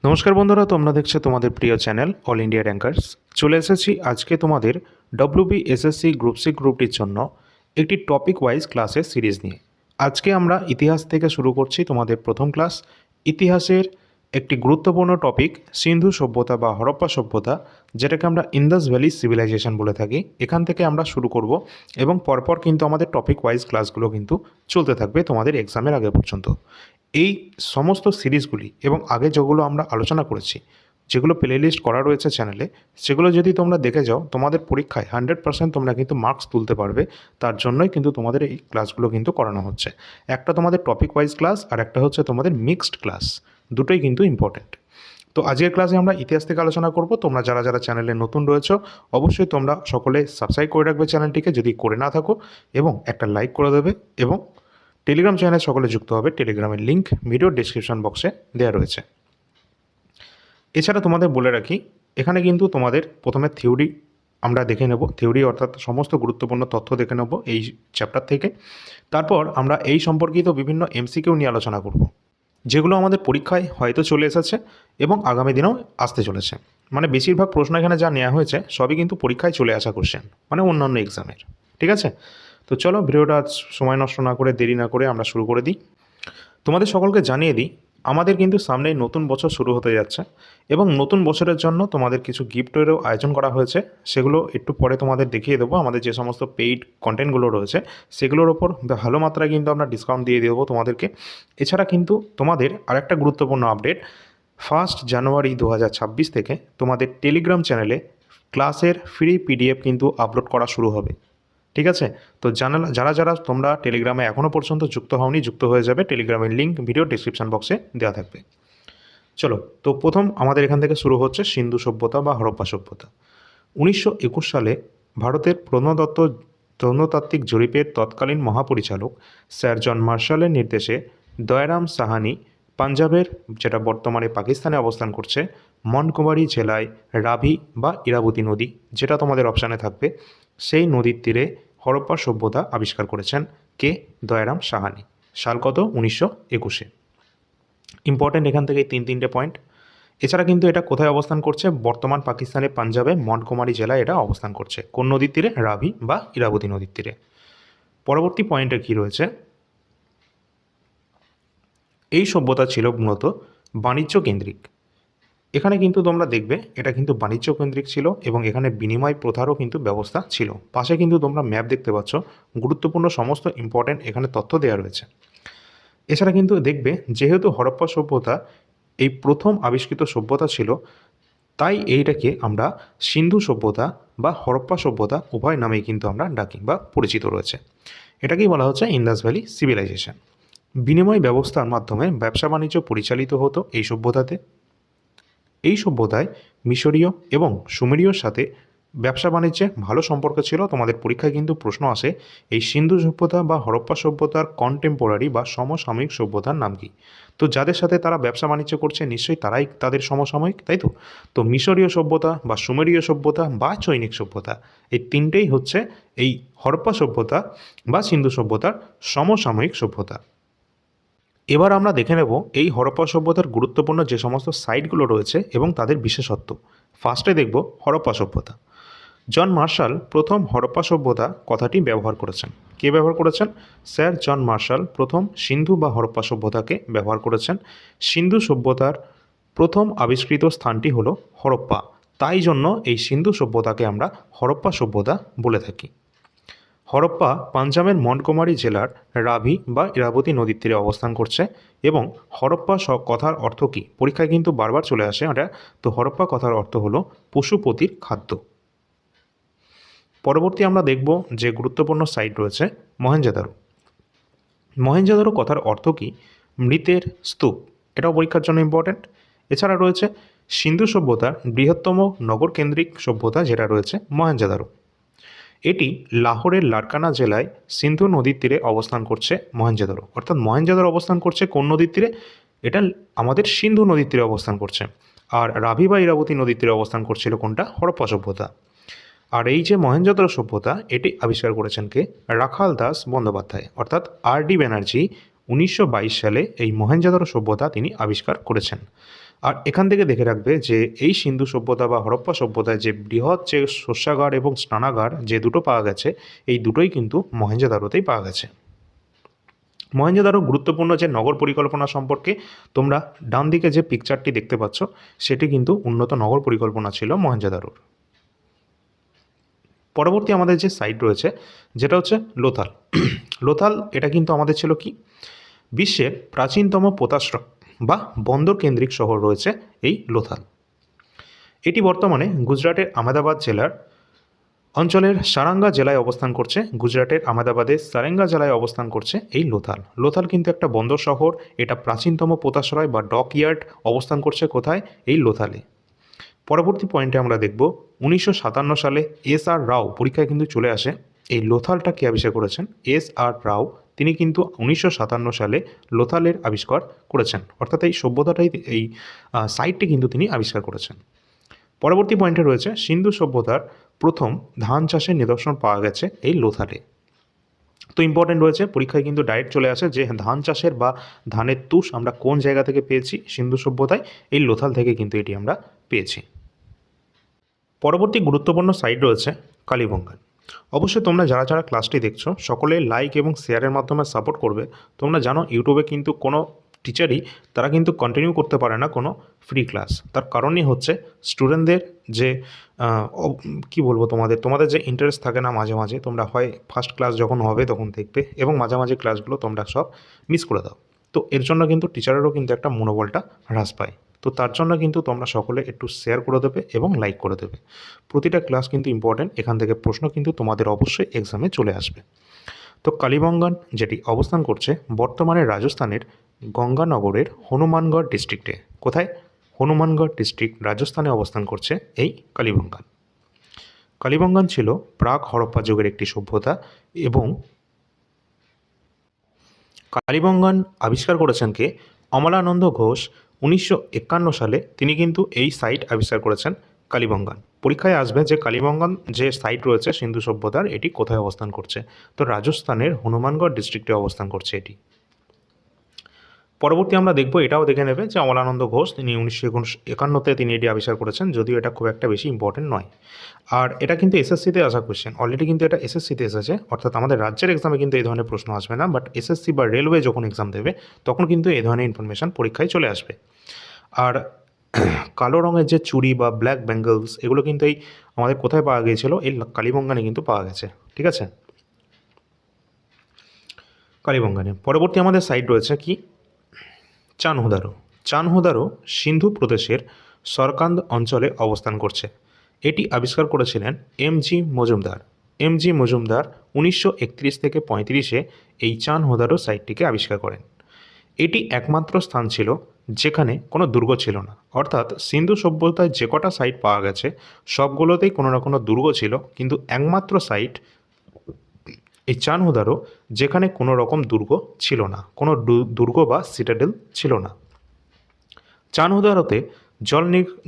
নমস্কার বন্ধুরা, তোমরা দেখছো তোমাদের প্রিয় চ্যানেল অল ইন্ডিয়া র্যাঙ্কার্স। চলে এসেছি আজকে তোমাদের ডব্লিউবিএসএসসি গ্রুপ সি গ্রুপটির জন্য একটি টপিক ওয়াইজ ক্লাসের সিরিজ নিয়ে। আজকে আমরা ইতিহাস থেকে শুরু করছি তোমাদের প্রথম ক্লাস। ইতিহাসের একটি গুরুত্বপূর্ণ টপিক সিন্ধু সভ্যতা বা হরপ্পা সভ্যতা, যেটাকে আমরা ইন্দাস ভ্যালি সিভিলাইজেশন বলে থাকি। এখান থেকে আমরা শুরু করব এবং পরপর কিন্তু আমাদের টপিক ওয়াইজ ক্লাসগুলো কিন্তু চলতে থাকবে তোমাদের এক্সামের আগে পর্যন্ত। এই সমস্ত সিরিজগুলি এবং আগে যেগুলো আমরা আলোচনা করেছি, যেগুলো প্লে লিস্ট করা রয়েছে চ্যানেলে, সেগুলো যদি তোমরা দেখে যাও তোমাদের পরীক্ষায় 100% তোমরা কিন্তু মার্কস তুলতে পারবে। তার জন্যই কিন্তু তোমাদের এই ক্লাসগুলো কিন্তু করানো হচ্ছে। একটা তোমাদের টপিক ওয়াইজ ক্লাস আর একটা হচ্ছে তোমাদের মিক্সড ক্লাস, দুটোই কিন্তু ইম্পর্টেন্ট। তো আজকের ক্লাসে আমরা ইতিহাস থেকে আলোচনা করব। তোমরা যারা যারা চ্যানেলে নতুন রয়েছো অবশ্যই তোমরা সকলে সাবস্ক্রাইব করে রাখবে চ্যানেলটিকে যদি করে না থাকো, এবং একটা লাইক করে দেবে, এবং টেলিগ্রাম চ্যানেলে সকলে যুক্ত হবে। টেলিগ্রামের লিঙ্ক ভিডিও ডেসক্রিপশন বক্সে দেওয়া রয়েছে। এছাড়া তোমাদের বলে রাখি, এখানে কিন্তু তোমাদের প্রথমে থিওরি আমরা দেখে নেব, থিওরি অর্থাৎ সমস্ত গুরুত্বপূর্ণ তথ্য দেখে নেব এই চ্যাপ্টার থেকে। তারপর আমরা এই সম্পর্কিত বিভিন্ন এমসিকিউ নিয়ে আলোচনা করব, যেগুলো আমাদের পরীক্ষায় হয়তো চলে এসেছে এবং আগামী দিনেও আসতে চলেছে। মানে বেশিরভাগ প্রশ্ন এখানে যা নেওয়া হয়েছে সবই কিন্তু পরীক্ষায় চলে আসা কোশ্চেন, মানে অন্যান্য এক্সামের। ঠিক আছে, তো চলো ভিডিওটা সময় নষ্ট না করে, দেরি না করে আমরা শুরু করে দিই। তোমাদের সকলকে জানিয়ে দিই, আমাদের কিন্তু সামনেই নতুন বছর শুরু হতে যাচ্ছে, এবং নতুন বছরের জন্য তোমাদের কিছু গিফটেরও আয়োজন করা হয়েছে। সেগুলো একটু পরে তোমাদের দেখিয়ে দেবো। আমাদের যে সমস্ত পেইড কন্টেন্টগুলো রয়েছে সেগুলোর ওপর ভালো মাত্রায় কিন্তু আমরা ডিসকাউন্ট দিয়ে দেবো তোমাদেরকে। এছাড়া কিন্তু তোমাদের আরেকটা গুরুত্বপূর্ণ আপডেট, 1 জানুয়ারি 2026 থেকে তোমাদের টেলিগ্রাম চ্যানেলে ক্লাসের ফ্রি পিডিএফ কিন্তু আপলোড করা শুরু হবে। ঠিক আছে, তো যারা যারা তোমরা টেলিগ্রামে এখনও পর্যন্ত যুক্ত হওনি, যুক্ত হয়ে যাবে। টেলিগ্রামের লিঙ্ক ভিডিও ডিসক্রিপশন বক্সে দেওয়া থাকবে। চলো, তো প্রথম আমাদের এখান থেকে শুরু হচ্ছে সিন্ধু সভ্যতা বা হরপ্পা সভ্যতা। 1921 সালে ভারতের প্রত্নতাত্ত্বিক জরিপের তৎকালীন মহাপরিচালক স্যার জন মার্শালের নির্দেশে দয়ারাম সাহানি পাঞ্জাবের, যেটা বর্তমানে পাকিস্তানে অবস্থান করছে, মনকুমারি জেলায় রাভি বা ইরাবতী নদী, যেটা তোমাদের অপশানে থাকবে, সেই নদীর তীরে হরপ্পা সভ্যতা আবিষ্কার করেছেন কে? দয়ারাম সাহানি। সাল কত? 1921-এ। ইম্পর্টেন্ট এখান থেকে তিনটে পয়েন্ট। এছাড়া কিন্তু এটা কোথায় অবস্থান করছে? বর্তমান পাকিস্তানের পাঞ্জাবে মনকুমারি জেলায় এটা অবস্থান করছে। কোন নদীর তীরে? রাভি বা ইরাবতী নদীর তীরে। পরবর্তী পয়েন্টে কী রয়েছে? এই সভ্যতা ছিল মূলত বাণিজ্য কেন্দ্রিক। এখানে কিন্তু তোমরা দেখবে এটা কিন্তু বাণিজ্য কেন্দ্রিক ছিল, এবং এখানে বিনিময় প্রথারও কিন্তু ব্যবস্থা ছিল। পাশে কিন্তু তোমরা ম্যাপ দেখতে পাচ্ছ, গুরুত্বপূর্ণ সমস্ত ইম্পর্টেন্ট এখানে তথ্য দেওয়া রয়েছে। এছাড়া কিন্তু দেখবে, যেহেতু হরপ্পা সভ্যতা এই প্রথম আবিষ্কৃত সভ্যতা ছিল, তাই এইটাকে আমরা সিন্ধু সভ্যতা বা হরপ্পা সভ্যতা উভয় নামেই কিন্তু আমরা ডাকি বা পরিচিত রয়েছে। এটাকেই বলা হচ্ছে ইন্দাস ভ্যালি সিভিলাইজেশন। বিনিময় ব্যবস্থার মাধ্যমে ব্যবসা বাণিজ্য পরিচালিত হতো এই সভ্যতাতে। এই সভ্যতায় মিশরীয় এবং সুমেরীয়র সাথে ব্যবসা বাণিজ্যে ভালো সম্পর্ক ছিল। তোমাদের পরীক্ষায় কিন্তু প্রশ্ন আসে, এই সিন্ধু সভ্যতা বা হরপ্পা সভ্যতার কন্টেম্পোরারি বা সমসাময়িক সভ্যতার নাম কি? তো যাদের সাথে তারা ব্যবসা বাণিজ্য করছে নিশ্চয়ই তারাই তাদের সমসাময়িক, তাই তো? তো মিশরীয় সভ্যতা বা সুমেরীয় সভ্যতা বা চৈনিক সভ্যতা, এই তিনটেই হচ্ছে এই হরপ্পা সভ্যতা বা সিন্ধু সভ্যতার সমসাময়িক সভ্যতা। এবার আমরা দেখে নেব এই হরপ্পা সভ্যতার গুরুত্বপূর্ণ যে সমস্ত সাইটগুলো রয়েছে এবং তাদের বিশেষত্ব। ফার্স্টে দেখব হরপ্পা সভ্যতা। জন মার্শাল প্রথম হরপ্পা সভ্যতা কথাটি ব্যবহার করেছেন। কে ব্যবহার করেছেন? স্যার জন মার্শাল প্রথম সিন্ধু বা হরপ্পা সভ্যতাকে ব্যবহার করেছেন। সিন্ধু সভ্যতার প্রথম আবিষ্কৃত স্থানটি হলো হরপ্পা, তাই জন্য এই সিন্ধু সভ্যতাকে আমরা হরপ্পা সভ্যতা বলে থাকি। হরপ্পা পাঞ্জাবের মনকুমারি জেলার রাভি বা ইরাবতী নদীর তীরে অবস্থান করছে। এবং হরপ্পা কথার অর্থ কী? পরীক্ষায় কিন্তু বারবার চলে আসে এটা। তো হরপ্পা কথার অর্থ হলো পশুপতির খাদ্য। পরবর্তী আমরা দেখব যে গুরুত্বপূর্ণ সাইট রয়েছে মহেঞ্জোদারো। মহেঞ্জোদারো কথার অর্থ কী? মৃতের স্তূপ। এটাও পরীক্ষার জন্য ইম্পর্ট্যান্ট। এছাড়া রয়েছে সিন্ধু সভ্যতার বৃহত্তম নগরকেন্দ্রিক সভ্যতা, যেটা রয়েছে মহেঞ্জোদারো। এটি লাহোরের লারকানা জেলায় সিন্ধু নদীর তীরে অবস্থান করছে মহেঞ্জোদারো। অর্থাৎ মহেঞ্জোদারো অবস্থান করছে কোন নদীর তীরে? এটা আমাদের সিন্ধু নদীর তীরে অবস্থান করছে। আর রাভি বা ইরাবতী নদীর তীরে অবস্থান করছিল কোনটা? হরপ্পা সভ্যতা। আর এই যে মহেঞ্জোদারো সভ্যতা, এটি আবিষ্কার করেছেন কে? রাখাল দাস বন্দ্যোপাধ্যায়, অর্থাৎ আর ডি ব্যানার্জি 1922 সালে এই মহেঞ্জোদারো সভ্যতা তিনি আবিষ্কার করেছেন। আর এখান থেকে দেখে রাখবে যে এই সিন্ধু সভ্যতা বা হরপ্পা সভ্যতায় যে বৃহৎ যে শস্যাগার এবং স্নানাগার যে দুটো পাওয়া গেছে, এই দুটোই কিন্তু মহেঞ্জোদারোতেই পাওয়া গেছে। মহেঞ্জোদারো গুরুত্বপূর্ণ যে নগর পরিকল্পনা সম্পর্কে তোমরা ডান দিকে যে পিকচারটি দেখতে পাচ্ছ, সেটি কিন্তু উন্নত নগর পরিকল্পনা ছিল মহেঞ্জোদারোর। পরবর্তী আমাদের যে সাইট রয়েছে যেটা হচ্ছে লোথাল। লোথাল এটা কিন্তু আমাদের ছিল কি, বিশ্বের প্রাচীনতম পোতাশ্রম বা বন্দর কেন্দ্রিক শহর রয়েছে এই লোথাল। এটি বর্তমানে গুজরাটের আহমেদাবাদ জেলার অঞ্চলের সারাঙ্গা জেলায় অবস্থান করছে। গুজরাটের আহমেদাবাদের সারেঙ্গা জেলায় অবস্থান করছে এই লোথাল। লোথাল কিন্তু একটা বন্দর শহর, এটা প্রাচীনতম পোতাশ্রয় বা ডক ইয়ার্ড অবস্থান করছে কোথায়, এই লোথালে। পরবর্তী পয়েন্টে আমরা দেখব 1957 সালে S.R. রাও পরীক্ষায় কিন্তু চলে আসে। এই লোথালটা কে আবিষ্কার করেছেন? S.R. রাও, তিনি কিন্তু 1957 সালে লোথালের আবিষ্কার করেছেন, অর্থাৎ এই সভ্যতাটাই, এই সাইটটি কিন্তু তিনি আবিষ্কার করেছেন। পরবর্তী পয়েন্টে রয়েছে সিন্ধু সভ্যতার প্রথম ধান চাষের নিদর্শন পাওয়া গেছে এই লোথালে। তো ইম্পর্টেন্ট রয়েছে, পরীক্ষায় কিন্তু ডাইরেক্ট চলে আসে যে ধান চাষের বা ধানের তুষ আমরা কোন জায়গা থেকে পেয়েছি সিন্ধু সভ্যতায়, এই লোথাল থেকে কিন্তু এটি আমরা পেয়েছি। পরবর্তী গুরুত্বপূর্ণ সাইট রয়েছে কালীবঙ্গান। অবশ্যই তোমরা যারা যারা ক্লাসটি দেখছো সকলে লাইক এবং শেয়ারের মাধ্যমে সাপোর্ট করবে। তোমরা জানো ইউটিউবে কিন্তু কোনো টিচারই তারা কিন্তু কন্টিনিউ করতে পারে না কোনো ফ্রি ক্লাস। তার কারণই হচ্ছে স্টুডেন্টদের যে কি বলবো, তোমাদের যে ইন্টারেস্ট থাকে না, মাঝে মাঝে তোমরা হয় ফার্স্ট ক্লাস যখন হবে তখন দেখবে এবং মাঝামাঝি ক্লাসগুলো তোমরা সব মিস করে দাও। তো এর জন্য কিন্তু টিচারেরও কিন্তু একটা মনোবলটা হ্রাস পায়। তো তার জন্য কিন্তু তোমরা সকলে একটু শেয়ার করে দেবে এবং লাইক করে দেবে। প্রতিটা ক্লাস কিন্তু ইম্পর্টেন্ট, এখান থেকে প্রশ্ন কিন্তু তোমাদের অবশ্যই এক্সামে চলে আসবে। তো কালীবঙ্গান যেটি অবস্থান করছে বর্তমানে রাজস্থানের গঙ্গানগরের হনুমানগড় ডিস্ট্রিক্টে। কোথায়? হনুমানগড় ডিস্ট্রিক্ট রাজস্থানে অবস্থান করছে এই কালীবঙ্গান। কালীবঙ্গান ছিল প্রাক হরপ্পা যুগের একটি সভ্যতা এবং কালীবঙ্গান আবিষ্কার করেছেন কে? অমলানন্দ ঘোষ 1951 সালে তিনি কিন্তু এই সাইট আবিষ্কার করেছেন কালীবঙ্গান। পরীক্ষায় আসবে যে কালীবঙ্গান যে সাইট রয়েছে সিন্ধু সভ্যতার, এটি কোথায় অবস্থান করছে? তো রাজস্থানের হনুমানগড় ডিস্ট্রিক্টে অবস্থান করছে এটি। পরবর্তী আমরা দেখব, এটাও দেখে নেবে যে অমলানন্দ ঘোষ তিনি 1951-তে তিনি এটি আবিষ্কার করেছেন, যদিও এটা খুব একটা বেশি ইম্পর্টেন্ট নয়। আর এটা কিন্তু এসএসসিতে আসা কোয়েশ্চেন, অলরেডি কিন্তু এটা এসএসসিতে এসেছে, অর্থাৎ আমাদের রাজ্যের এক্সামে কিন্তু এই ধরনের প্রশ্ন আসবে না, বাট এসএসসি বা রেলওয়ে যখন এক্সাম দেবে তখন কিন্তু এই ধরনের ইনফরমেশান পরীক্ষায় চলে আসবে। আর কালো রঙের যে চুড়ি বা ব্ল্যাক ব্যাঙ্গলস, এগুলো কিন্তু এই আমাদের কোথায় পাওয়া গিয়েছিল? এই কালীবঙ্গানে কিন্তু পাওয়া গেছে। ঠিক আছে, কালীবঙ্গানে। পরবর্তী আমাদের সাইট রয়েছে কি? চানহুদারো। চানহুদারো সিন্ধু প্রদেশের সরকান্দ অঞ্চলে অবস্থান করছে। এটি আবিষ্কার করেছিলেন এম.জি. মজুমদার। এম.জি. মজুমদার 1931 থেকে 35-এ এই চানহুদারো সাইটটিকে আবিষ্কার করেন। এটি একমাত্র স্থান ছিল যেখানে কোনো দুর্গ ছিল না, অর্থাৎ সিন্ধু সভ্যতায় যে কটা সাইট পাওয়া গেছে সবগুলোতেই কোনো না কোনো দুর্গ ছিল, কিন্তু একমাত্র সাইট এই চানহুদারো যেখানে কোনো রকম দুর্গ ছিল না, কোনো দুর্গ বা সিটাডেল ছিল না। চানহুদারোতে জল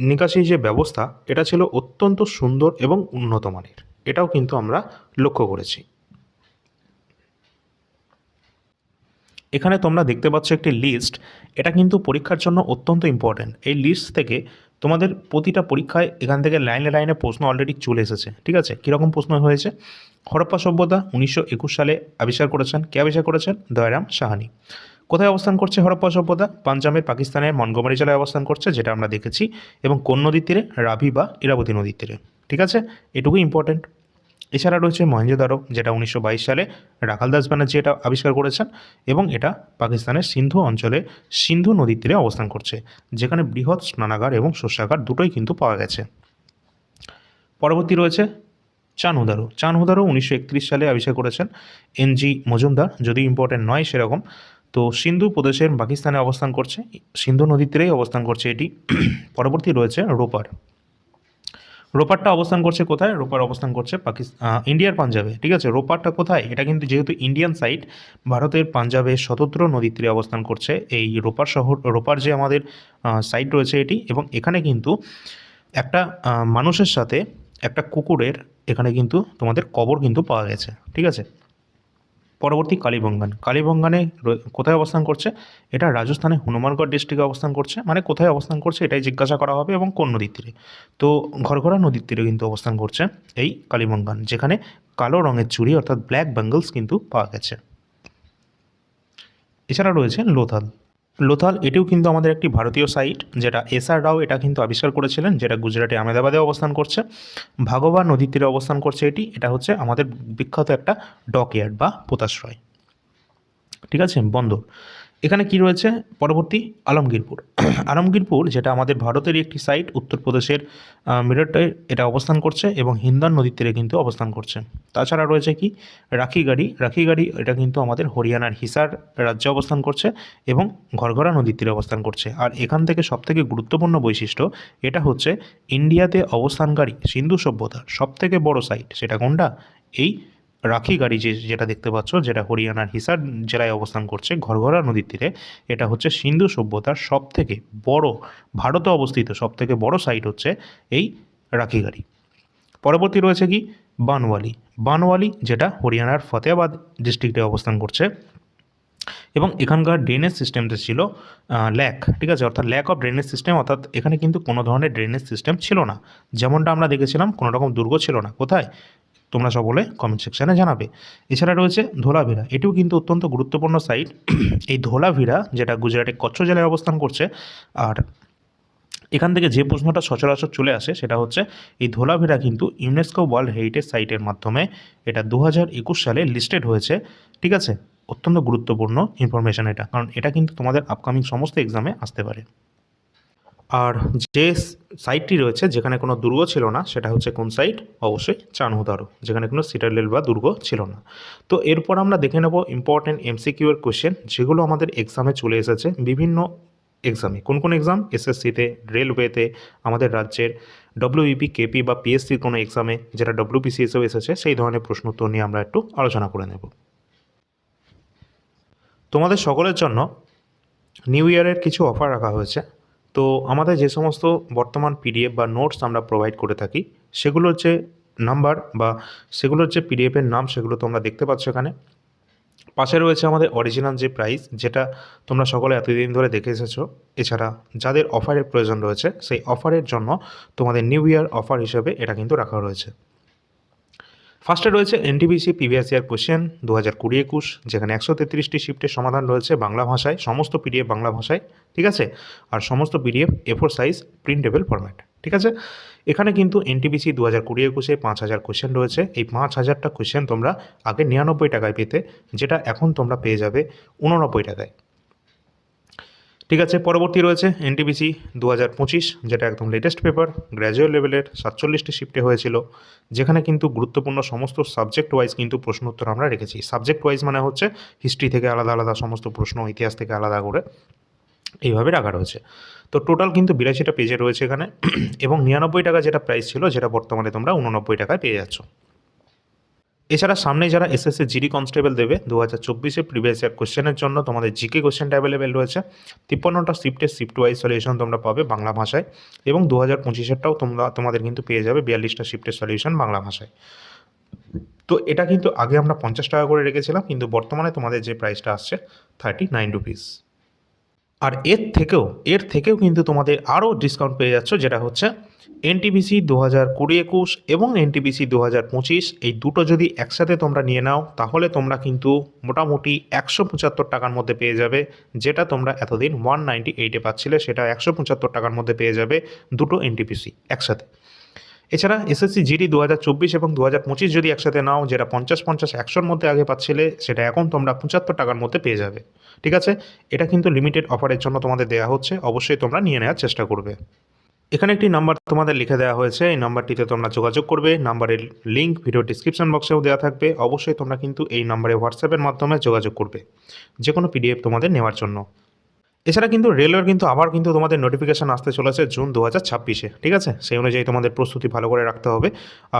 নিকাশি যে ব্যবস্থা, এটা ছিল অত্যন্ত সুন্দর এবং উন্নত মানের, এটাও কিন্তু আমরা লক্ষ্য করেছি। এখানে তোমরা দেখতে পাচ্ছ একটি লিস্ট, এটা কিন্তু পরীক্ষার জন্য অত্যন্ত ইম্পর্ট্যান্ট। এই লিস্ট থেকে তোমাদের প্রতিটা পরীক্ষায় এখান থেকে লাইনে লাইনে প্রশ্ন অলরেডি চলে এসেছে। ঠিক আছে, কীরকম প্রশ্ন হয়েছে? হরপ্পা সভ্যতা 1921 সালে আবিষ্কার করেছেন কে? আবিষ্কার করেছেন দয়ারাম সাহানি। কোথায় অবস্থান করছে হরপ্পা সভ্যতা? পাঞ্জাবের পাকিস্তানের মনগোমারি জেলায় অবস্থান করছে, যেটা আমরা দেখেছি, এবং কোন নদীর তীরে? রাভি বা ইরাবতী নদীর তীরে। ঠিক আছে, এটুকুই ইম্পর্ট্যান্ট। এছাড়া রয়েছে মহেঞ্জোদারো, যেটা 1922 সালে রাখালদাস ব্যানার্জি এটা আবিষ্কার করেছেন এবং এটা পাকিস্তানের সিন্ধু অঞ্চলে সিন্ধু নদীর তীরে অবস্থান করছে, যেখানে বৃহৎ স্নানাগার এবং শস্যাগার দুটোই কিন্তু পাওয়া গেছে। পরবর্তী রয়েছে চানহুদারো। চানহুদারো 1931 সালে আবিষ্কার করেছেন এন.জি. মজুমদার, যদি ইম্পর্টেন্ট নয় সেরকম। তো সিন্ধু প্রদেশের পাকিস্তানে অবস্থান করছে, সিন্ধু নদীর তীরেই অবস্থান করছে এটি। পরবর্তী রয়েছে রোপার। রোপারটা অবস্থান করছে কোথায়? রোপার অবস্থান করছে ইন্ডিয়ার পাঞ্জাবে। ঠিক আছে, রোপারটা কোথায়? এটা কিন্তু যেহেতু ইন্ডিয়ান সাইট, ভারতের পাঞ্জাবে শতদ্র নদীর তীরে অবস্থান করছে এই রোপার শহর। রোপার যে আমাদের সাইট রয়েছে এটি, এবং এখানে কিন্তু একটা মানুষের সাথে একটা কুকুরের এখানে কিন্তু তোমাদের কবর কিন্তু পাওয়া গেছে। ঠিক আছে, পরবর্তী কালীবঙ্গান। কালীবঙ্গানে কোথায় অবস্থান করছে? এটা রাজস্থানে হনুমানগড় ডিস্ট্রিক্টে অবস্থান করছে। মানে কোথায় অবস্থান করছে এটাই জিজ্ঞাসা করা হবে এবং কোন নদীর তীরে। তো ঘরঘরা নদীর তীরে কিন্তু অবস্থান করছে এই কালীবঙ্গান, যেখানে কালো রঙের চুড়ি অর্থাৎ ব্ল্যাক ব্যাঙ্গলস কিন্তু পাওয়া গেছে। এছাড়া রয়েছে লোথাল। লোথাল এটিও কিন্তু আমাদের একটি ভারতীয় সাইট, যেটা এস.আর. রাও এটা কিন্তু আবিষ্কার করেছিলেন, যেটা গুজরাটে আহমেদাবাদে অবস্থান করছে। ভাগোবা নদীর তীরে অবস্থান করছে এটি। এটা হচ্ছে আমাদের বিখ্যাত একটা ডকইয়ার্ড বা পোতাশ্রয়। ঠিক আছে, বন্দর। এখানে কি রয়েছে? পরবর্তী আলমগীরপুর। আলমগীরপুর যেটা আমাদের ভারতেরই একটি সাইট, উত্তরপ্রদেশের মিরটে এটা অবস্থান করছে এবং হিন্দান নদীর তীরে কিন্তু অবস্থান করছে। তাছাড়া রয়েছে কি রাখিগাড়ি। রাখিগাড়ি এটা কিন্তু আমাদের হরিয়ানার হিসার রাজ্যে অবস্থান করছে এবং ঘরঘরা নদীর তীরে অবস্থান করছে। আর এখান থেকে সবথেকে গুরুত্বপূর্ণ বৈশিষ্ট্য এটা হচ্ছে ইন্ডিয়াতে অবস্থানকারী সিন্ধু সভ্যতার সবথেকে বড় সাইট। সেটা কোনটা? এই রাখিগাড়ি যেটা দেখতে পাচ্ছ, যেটা হরিয়ানার হিসার জেলায় অবস্থান করছে ঘরঘরা নদীর তীরে, এটা হচ্ছে সিন্ধু সভ্যতার সবথেকে বড়, ভারতে অবস্থিত সবথেকে বড় সাইট হচ্ছে এই রাখিগাড়ি। পরবর্তী রয়েছে কি বানওয়ালি। বানওয়ালি যেটা হরিয়ানার ফতেহাবাদ ডিস্ট্রিক্টে অবস্থান করছে এবং এখানকার ড্রেনেজ সিস্টেমটা ছিল ল্যাক। ঠিক আছে, অর্থাৎ ল্যাক অফ ড্রেনেজ সিস্টেম, অর্থাৎ এখানে কিন্তু কোনো ধরনের ড্রেনেজ সিস্টেম ছিল না। যেমনটা আমরা দেখেছিলাম, কোনো রকম দুর্গ ছিল না। কোথায়? তোমরা সকলে কমেন্ট সেকশানে জানাবে। এছাড়া রয়েছে ধোলাভিরা। এটিও কিন্তু অত্যন্ত গুরুত্বপূর্ণ সাইট। এই ধোলাভিরা যেটা গুজরাটের কচ্ছ জেলায় অবস্থান করছে। আর এখান থেকে যে প্রশ্নটা সচরাচর চলে আসে সেটা হচ্ছে এই ধোলাভিরা কিন্তু ইউনেস্কো ওয়ার্ল্ড হেরিটেজ সাইটের মাধ্যমে এটা 2021 সালে লিস্টেড হয়েছে। ঠিক আছে, অত্যন্ত গুরুত্বপূর্ণ ইনফরমেশান এটা, কারণ এটা কিন্তু তোমাদের আপকামিং সমস্ত এক্সামে আসতে পারে। আর যে সাইটটি রয়েছে যেখানে কোনো দুর্গ ছিল না, সেটা হচ্ছে কোন সাইট? অবশ্যই চানহুদারো, যেখানে কোনো সিটাডেল বা দুর্গ ছিল না। তো এরপর আমরা দেখে নেব ইম্পর্টেন্ট এমসিকিউ এর কোশ্চেন, যেগুলো আমাদের এক্সামে চলে এসেছে বিভিন্ন এক্সামে। কোন কোন এক্সাম? এসএসসিতে, রেলওয়েতে, আমাদের রাজ্যের ডব্লিউবিপি, কেপি বা পিএসসির কোনো এক্সামে, যেটা ডব্লিউবিসিএসও এসেছে, সেই ধরনের প্রশ্ন উত্তর নিয়ে আমরা একটু আলোচনা করে নেব। তোমাদের সকলের জন্য নিউ ইয়ারের কিছু অফার রাখা হয়েছে। তো আমাদের যে সমস্ত বর্তমান পিডিএফ বা নোটস আমরা প্রোভাইড করে থাকি, সেগুলোর যে নাম্বার বা সেগুলোর যে পিডিএফের নাম, সেগুলো তোমরা দেখতে পাচ্ছ এখানে। পাশে রয়েছে আমাদের অরিজিনাল যে প্রাইস, যেটা তোমরা সকলে এতদিন ধরে দেখে এসেছো। এছাড়া যাদের অফারের প্রয়োজন রয়েছে, সেই অফারের জন্য তোমাদের নিউ ইয়ার অফার হিসেবে এটা কিন্তু রাখা রয়েছে। ফার্স্টে রয়েছে এনটিপিসি প্রিভিয়াস ইয়ার কোশ্চেন 2020-21, যেখানে 133টি শিফটের সমাধান রয়েছে বাংলা ভাষায়, সমস্ত পিডিএফ বাংলা ভাষায়। ঠিক আছে, আর সমস্ত PDF A4 size printable format. ঠিক আছে, এখানে কিন্তু এনটিপিসি 2020-21-এ 5000 কোশ্চেন রয়েছে। এই 5000টা কোশ্চেন তোমরা আগে 99 টাকায় পেতে, যেটা এখন তোমরা পেয়ে যাবে 89 টাকায়। ঠিক আছে, পরবর্তী রয়েছে এনটিপিসি 2025, যেটা একদম লেটেস্ট পেপার, গ্র্যাজুয়েট লেভেলের 47টি শিফটে হয়েছিল, যেখানে কিন্তু গুরুত্বপূর্ণ সমস্ত সাবজেক্ট ওয়াইজ কিন্তু প্রশ্ন উত্তর আমরা রেখেছি। সাবজেক্ট ওয়াইজ মানে হচ্ছে হিস্ট্রি থেকে আলাদা আলাদা সমস্ত প্রশ্ন, ইতিহাস থেকে আলাদা করে এইভাবে রাখা রয়েছে। তো টোটাল কিন্তু 82টা পেজে রয়েছে এখানে এবং 99 টাকা যেটা প্রাইস ছিল, যেটা বর্তমানে তোমরা 89 টাকায় পেয়ে যাচ্ছ। এছাড়া সামনে যারা এসএসসি জিডি কনস্টেবল দেবে 2024-এ প্রিভিয়াস ইয়ার কোশ্চেনের জন্য তোমাদের জিকে কোশ্চেনটা অ্যাভেলেবেল রয়েছে। 53টা শিফটের শিফট ওয়াইজ সলিউশন তোমরা পাবে বাংলা ভাষায় এবং 2025-এরটাও তোমাদের কিন্তু পেয়ে যাবে 42টা শিফটের সলিউশন বাংলা ভাষায়। তো এটা কিন্তু আগে আমরা 50 টাকা করে রেখেছিলাম, কিন্তু বর্তমানে তোমাদের যে প্রাইসটা আসছে 39 রুপিস। আর এর থেকেও কিন্তু তোমাদের আরও ডিসকাউন্ট পেয়ে যাচ্ছ, যেটা হচ্ছে এনটিপিসি 2020-21 এবং এনটিপিসি 2025, এই দুটো যদি একসাথে তোমরা নিয়ে নাও, তাহলে তোমরা কিন্তু মোটামুটি 175 টাকার মধ্যে পেয়ে যাবে। যেটা তোমরা এতদিন 198-এ পাচ্ছিলে, সেটা 175 টাকার মধ্যে পেয়ে যাবে দুটো এনটিপিসি একসাথে। এছাড়া এসএসসি জিডি 2024 এবং 2025 যদি একসাথে নাও, যেটা 50-50-100-র মধ্যে আগে পাচ্ছিলে, সেটা এখন তোমরা 75 টাকার মধ্যে পেয়ে যাবে। ঠিক আছে, এটা কিন্তু লিমিটেড অফারের জন্য তোমাদের দেওয়া হচ্ছে, অবশ্যই তোমরা নিয়ে নেওয়ার চেষ্টা করবে। এখানে একটি নাম্বার তোমাদের লিখে দেওয়া হয়েছে, এই নাম্বারটিতে তোমরা যোগাযোগ করবে। নাম্বারের লিঙ্ক ভিডিও ডিসক্রিপশন বক্সেও দেওয়া থাকবে। অবশ্যই তোমরা কিন্তু এই নাম্বারে হোয়াটসঅ্যাপের মাধ্যমে যোগাযোগ করবে যে কোনো পিডিএফ তোমাদের নেওয়ার জন্য। এছাড়া কিন্তু রেলওয়ের কিন্তু আবার কিন্তু তোমাদের নোটিফিকেশান আসতে চলেছে জুন 2026-এ। ঠিক আছে, সেই অনুযায়ী তোমাদের প্রস্তুতি ভালো করে রাখতে হবে।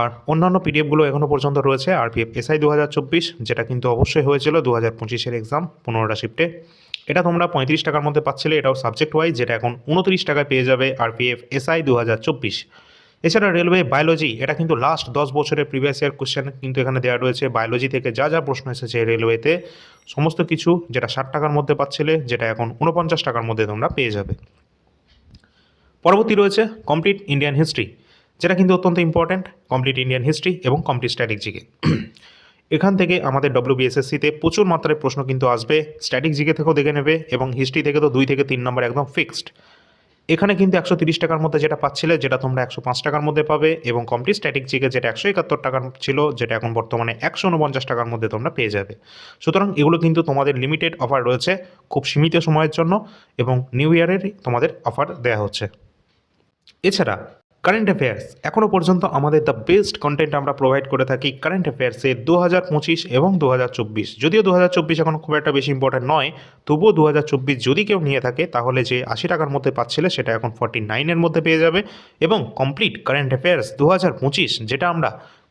আর অন্যান্য পিডিএফগুলো এখনও পর্যন্ত রয়েছে। আরপিএফ এসআই 2024, যেটা কিন্তু অবশ্যই হয়েছিল 2025-এর এক্সাম 15টা শিফটে, এটা তোমরা 35 টাকার মধ্যে পাচ্ছিলে, এটাও সাবজেক্ট ওয়াইজ, যেটা এখন 29 টাকায় পেয়ে যাবে আরপিএফ এসআই 2024। এছাড়া রেলওয়ে বায়োলজি, এটা কিন্তু লাস্ট 10 বছরের প্রিভিয়াস ইয়ার কোশ্চেন কিন্তু এখানে দেওয়া রয়েছে। বায়োলজি থেকে যা যা প্রশ্ন এসেছে রেলওয়েতে সমস্ত কিছু, যেটা 60 টাকার মধ্যে পাচ্ছিলে, যেটা এখন 49 টাকার মধ্যে তোমরা পেয়ে যাবে। পরবর্তী রয়েছে কমপ্লিট ইন্ডিয়ান হিস্ট্রি, যেটা কিন্তু অত্যন্ত ইম্পর্ট্যান্ট। কমপ্লিট ইন্ডিয়ান হিস্ট্রি এবং কমপ্লিট স্ট্র্যাটেজিকে, এখান থেকে আমাদের ডব্লিউবিএসএসসিতে প্রচুর মাত্রায় প্রশ্ন কিন্তু আসবে। স্ট্যাটিক জিকে থেকেও দেখে নেবে এবং হিস্ট্রি থেকে তো 2 থেকে 3 নম্বর একদম ফিক্সড। এখানে কিন্তু 130 টাকার মধ্যে যেটা পাচ্ছিলে, যেটা তোমরা 105 টাকার মধ্যে পাবে, এবং কমপ্লিট স্ট্যাটিক জিকে যেটা 171 টাকার ছিল, যেটা এখন বর্তমানে 149 টাকার মধ্যে তোমরা পেয়ে যাবে। সুতরাং এগুলো কিন্তু তোমাদের লিমিটেড অফার রয়েছে, খুব সীমিত সময়ের জন্য, এবং নিউ ইয়ারের তোমাদের অফার দেওয়া হচ্ছে। এছাড়া কারেন্ট অ্যাফেয়ার্স, এখনও পর্যন্ত আমাদের দ্য বেস্ট কন্টেন্ট আমরা প্রোভাইড করে থাকি কারেন্ট অ্যাফেয়ার্সে 2025 এবং 2024। যদিও 2024 এখন খুব একটা বেশি ইম্পর্ট্যান্ট নয়, তবুও 2024 যদি কেউ নিয়ে থাকে তাহলে যে 80 টাকার মধ্যে পাচ্ছিলে সেটা এখন 49-এর মধ্যে পেয়ে যাবে। এবং কমপ্লিট কারেন্ট অ্যাফেয়ার্স 2025, যেটা আমরা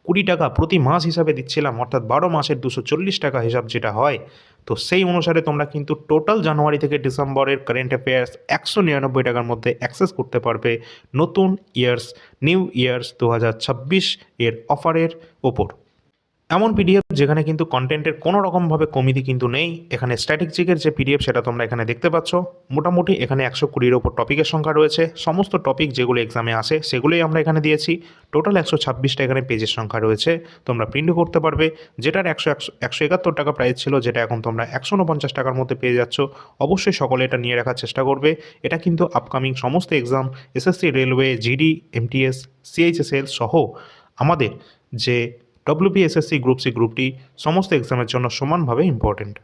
20 টাকা প্রতি মাস হিসাবে দিচ্ছিলাম, অর্থাৎ 12 মাসের 240 টাকা হিসাব যেটা হয়, তো সেই অনুসারে তোমরা কিন্তু টোটাল জানুয়ারি থেকে ডিসেম্বরের কারেন্ট অ্যাফেয়ার্স 199 টাকার মধ্যে অ্যাক্সেস করতে পারবে নতুন নিউ ইয়ার্স 2026 এর অফারের ওপর। এমন পিডিএফ যেখানে কিন্তু কন্টেন্টের কোনো রকমভাবে কমিতি কিন্তু নেই। এখানে স্ট্র্যাটেজিকের যে পিডিএফ সেটা তোমরা এখানে দেখতে পাচ্ছ। মোটামুটি এখানে 120-এর ওপর টপিকের সংখ্যা রয়েছে। সমস্ত টপিক যেগুলো এক্সামে আসে সেগুলোই আমরা এখানে দিয়েছি। টোটাল 126টা এখানে পেজের সংখ্যা রয়েছে, তোমরা প্রিন্টও করতে পারবে। যেটার 171 টাকা প্রাইস ছিল, যেটা এখন তোমরা 149 টাকার মধ্যে পেয়ে যাচ্ছ। অবশ্যই সকলে এটা নিয়ে রাখার চেষ্টা করবে। এটা কিন্তু আপকামিং সমস্ত exam, SSC, railway, GD, MTS, CHSL সহ আমাদের যে ডব্লিউবিএসএসসি গ্রুপ সি গ্রুপটি সমস্ত এক্সামের জন্য সমানভাবে ইম্পর্টেন্ট।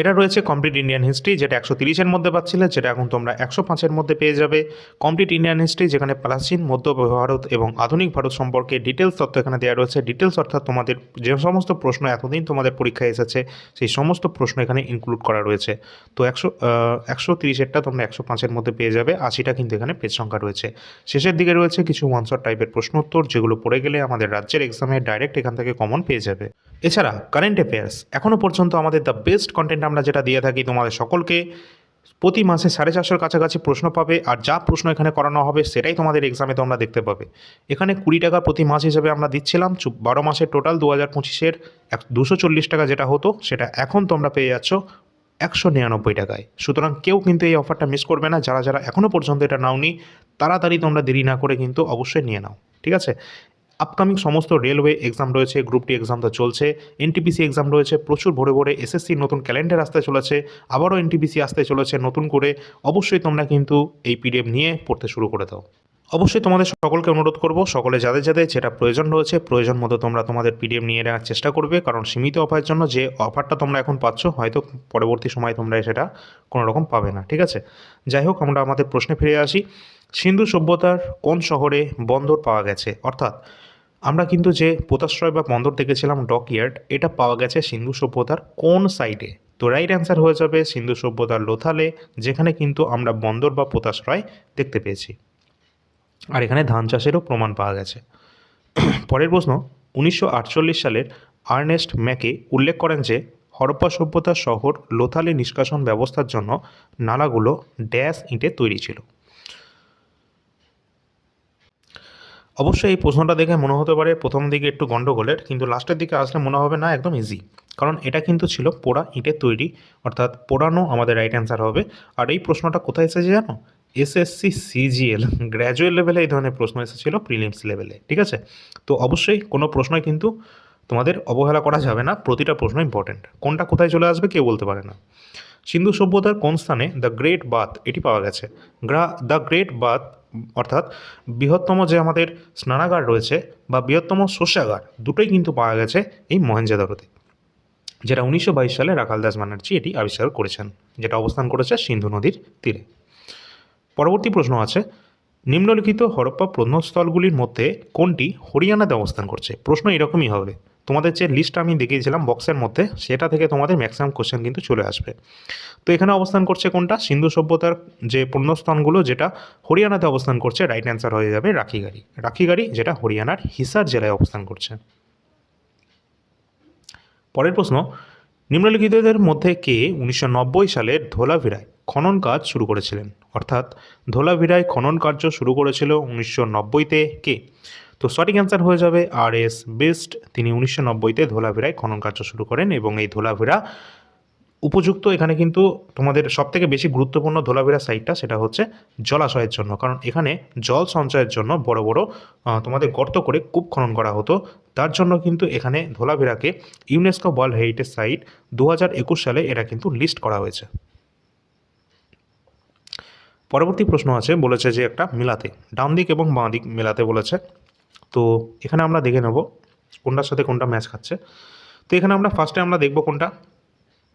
এটা রয়েছে কমপ্লিট ইন্ডিয়ান হিস্ট্রি, যেটা 130-এর মধ্যে পাচ্ছিলে, যেটা এখন তোমরা 105-এর মধ্যে পেয়ে যাবে। কমপ্লিট ইন্ডিয়ান হিস্ট্রি, যেখানে প্রাচীন মধ্য ভারত এবং আধুনিক ভারত সম্পর্কে ডিটেলস তথ্য এখানে দেওয়া রয়েছে। ডিটেলস অর্থাৎ তোমাদের যে সমস্ত প্রশ্ন এতদিন তোমাদের পরীক্ষায় এসেছে সেই সমস্ত প্রশ্ন এখানে ইনক্লুড করা রয়েছে। তো 130-এরটা তোমরা 105-এর মধ্যে পেয়ে যাবে। 80টা কিন্তু এখানে পেজ সংখ্যা রয়েছে। শেষের দিকে রয়েছে কিছু ওয়ান শট টাইপের প্রশ্ন উত্তর, যেগুলো পড়ে গেলে আমাদের রাজ্যের এক্সামে ডাইরেক্ট এখান থেকে কমন পেয়ে যাবে। এছাড়া কারেন্ট অ্যাফেয়ার্স, এখনও পর্যন্ত আমাদের দ্য বেস্ট কন্টেন্ট আমরা যেটা দিয়ে থাকি তোমাদের সকলকে, প্রতি মাসে 450-এর কাছাকাছি প্রশ্ন পাবে, আর যা প্রশ্ন এখানে করানো হবে সেটাই তোমাদের এক্সামে তোমরা দেখতে পাবে। এখানে 20 টাকা প্রতি মাস হিসেবে আমরা দিচ্ছিলাম। 12 মাসের টোটাল 2025-এর 240 টাকা যেটা হতো, সেটা এখন তোমরা পেয়ে যাচ্ছ 199 টাকায়। সুতরাং কেউ কিন্তু এই অফারটা মিস করবে না। যারা যারা এখনও পর্যন্ত এটা নাওনি, তাড়াতাড়ি তোমরা দেরি না করে কিন্তু অবশ্যই নিয়ে নাও, ঠিক আছে? আপকামিং সমস্ত রেলওয়ে এক্সাম রয়েছে, গ্রুপ ডি এক্সাম তো চলছে, এনটিপিসি এক্সাম রয়েছে, প্রচুর ভরে ভরে এসএসসির নতুন ক্যালেন্ডার আসতে চলেছে, আবারও এনটিপিসি আসতে চলেছে নতুন করে। অবশ্যই তোমরা কিন্তু এই পিডিএফ নিয়ে পড়তে শুরু করে দাও। অবশ্যই তোমাদের সকলকে অনুরোধ করব, সকলে যাদের যাদের যেটা প্রয়োজন রয়েছে প্রয়োজন মতো তোমরা তোমাদের পিডিএফ নিয়ে নেওয়ার চেষ্টা করবে, কারণ সীমিত অফারের জন্য যে অফারটা তোমরা এখন পাচ্ছ হয়তো পরবর্তী সময় তোমরা সেটা কোনো রকম পাবে না, ঠিক আছে? যাই হোক, আমরা আমাদের প্রশ্নে ফিরে আসি। সিন্ধু সভ্যতার কোন শহরে বন্দর পাওয়া গেছে? অর্থাৎ আমরা কিন্তু যে পোতাশ্রয় বা বন্দর দেখেছিলাম ডকইয়ার্ড, এটা পাওয়া গেছে সিন্ধু সভ্যতার কোন সাইডে? তো রাইট অ্যান্সার হয়ে যাবে সিন্ধু সভ্যতার লোথালে, যেখানে কিন্তু আমরা বন্দর বা পোতাশ্রয় দেখতে পেয়েছি। আর এখানে ধান চাষেরও প্রমাণ পাওয়া গেছে। পরের প্রশ্ন, 1948 সালের আর্নেস্ট ম্যাকে উল্লেখ করেন যে হরপ্পা সভ্যতার শহর লোথালে নিষ্কাশন ব্যবস্থার জন্য নালাগুলো ড্যাশ ইঁটে তৈরি ছিল। অবশ্যই এই প্রশ্নটা দেখে মনে হতে পারে প্রথম দিকে একটু গণ্ডগোলের, কিন্তু লাস্টের দিকে আসলে মনে হবে না, একদম ইজি। কারণ এটা কিন্তু ছিল পোড়া ইঁটের তৈরি, অর্থাৎ পোড়ানো আমাদের রাইট অ্যান্সার হবে। আর এই প্রশ্নটা কোথায় এসেছে জানো? এসএসসি সিজিএল গ্র্যাজুয়েট লেভেলে এই ধরনের প্রশ্ন এসেছিল, প্রিলিমস লেভেলে, ঠিক আছে? তো অবশ্যই কোনো প্রশ্নই কিন্তু তোমাদের অবহেলা করা যাবে না, প্রতিটা প্রশ্ন ইম্পর্টেন্ট। কোনটা কোথায় চলে আসবে কেউ বলতে পারে না। সিন্ধু সভ্যতার কোন স্থানে দ্য গ্রেট বাথ এটি পাওয়া গেছে? দ্য গ্রেট বাথ অর্থাৎ বৃহত্তম যে আমাদের স্নানাগার রয়েছে বা বৃহত্তম শস্যাগার, দুটোই কিন্তু পাওয়া গেছে এই মহেঞ্জোদারোতে, যেটা 1922 সালে রাখাল দাস ব্যানার্জি এটি আবিষ্কার করেছেন, যেটা অবস্থান করেছে সিন্ধু নদীর তীরে। পরবর্তী প্রশ্ন আছে, নিম্নলিখিত হরপ্পা প্রত্নস্থলগুলির মধ্যে কোনটি হরিয়ানাতে অবস্থান করছে? প্রশ্ন এরকমই হবে। তোমাদের যে লিস্টটা আমি দেখিয়েছিলাম বক্সের মধ্যে, সেটা থেকে তোমাদের ম্যাক্সিমাম কোশ্চেন কিন্তু চলে আসবে। তো এখানে অবস্থান করছে কোনটা? সিন্ধু সভ্যতার যে পুণ্যস্থানগুলো, যেটা হরিয়ানাতে অবস্থান করছে, রাইট অ্যান্সার হয়ে যাবে রাখিগাড়ি, যেটা হরিয়ানার হিসার জেলায় অবস্থান করছে। পরের প্রশ্ন, নিম্নলিখিতদের মধ্যে কে 1990 সালের ধোলাভিরায় খনন কাজ শুরু করেছিলেন? অর্থাৎ ধোলাভিরায় খনন কার্য শুরু করেছিল 1990-তে কে? তো সঠিক অ্যান্সার হয়ে যাবে আর.এস. বেস্ট। তিনি 1990-তে ধোলাভিরায় খনন কার্য শুরু করেন এবং এই ধোলাভিরা উপযুক্ত এখানে কিন্তু তোমাদের সবথেকে বেশি গুরুত্বপূর্ণ ধোলাভিরা সাইটটা সেটা হচ্ছে জলাশয়ের জন্য, কারণ এখানে জল সঞ্চয়ের জন্য বড় বড় তোমাদের গর্ত করে কূপ খনন করা হতো। তার জন্য কিন্তু এখানে ধোলাভিরাকে ইউনেস্কো ওয়ার্ল্ড হেরিটেজ সাইট 2021 সালে এটা কিন্তু লিস্ট করা হয়েছে। পরবর্তী প্রশ্ন আছে, বলেছে যে একটা মেলাতে ডান দিক এবং বাঁ দিক মেলাতে বলেছে। তো এখানে আমরা দেখে নেব কোনটার সাথে কোনটা ম্যাচ খাচ্ছে। তো এখানে আমরা ফার্স্টে আমরা দেখব কোনটা,